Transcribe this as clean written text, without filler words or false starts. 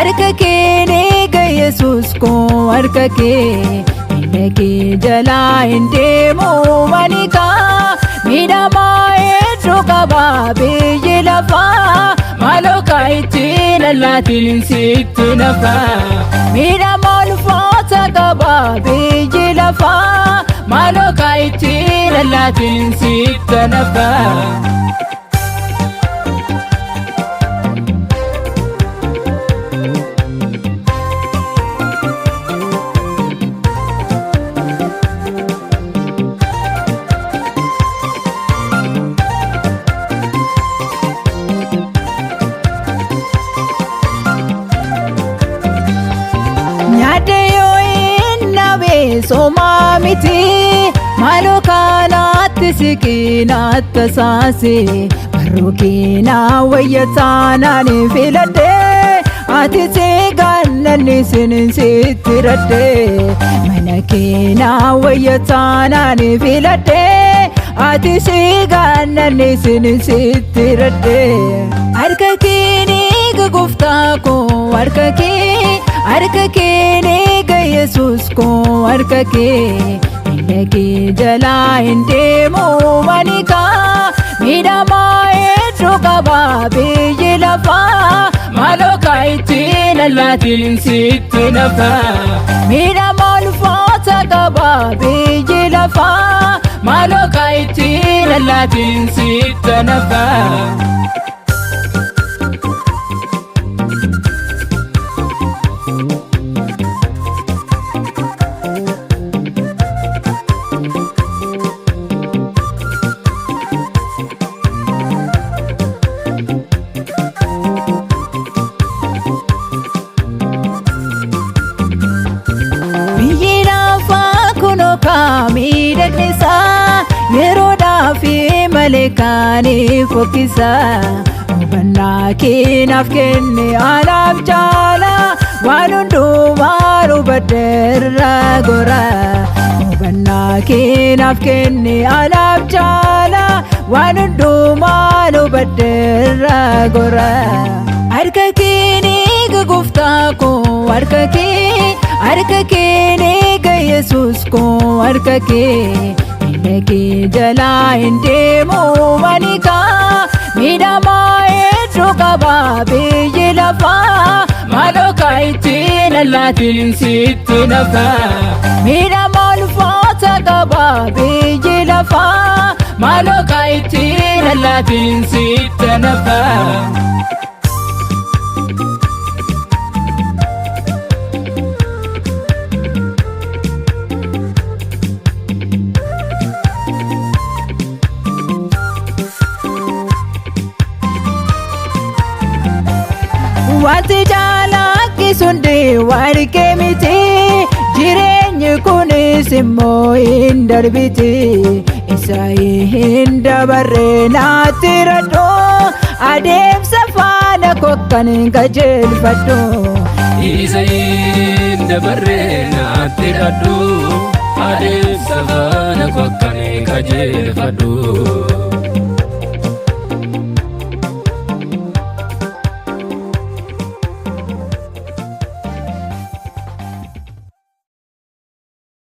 harka kee eega Yesuus koo harka kee Ineke jala indemu manika midama edro kaba biyyi lafa maloka itti lalatin sitti nafa midama ulfaata kaba biyyi lafa maloka itti lalatin sitti nafa Soma miti maloka naatti siqinaatti saase barrookina wayyataanaan filadhe ati seegaannanni sitti radhe mana keena wayyataanaan filadhe ati seegaannanni sitti radhe harka keeni guguftaa koo harka kee Yesus koo harka kee Ineke jala indemu manika midama edro kaba biyyi lafa maloka itti lalatin sitti nafa midama ulfaata kaba biyyi lafa maloka itti lalatin sitti nafa miidhagnisa yeroodhaa fi maleekaanii fokkisa hubannaa keenaaf kenne anaaf jaala waan hundumaa hubadheerra gora hubannaa keenaaf kenne anaaf jaala waan hundumaa hubadheerra gora harka keeni guguftaa koo harka kee eega Yesuus koo harka kee Ineke jala indemu manika midama edro kaba biyyi lafa maloka itti lalatin sitti nafa midama ulfaata kaba biyyi lafa maloka itti lalatin sitti nafa Wanti jaalaki sundi warqee miti jireenyi kunis immoo hin darbiti isa hin dabarre naatti radhu adeemsa faana kokkan qajeelfadhu isa hin dabarre naatti radhu adeemsa faana kokkan qajeelfadhu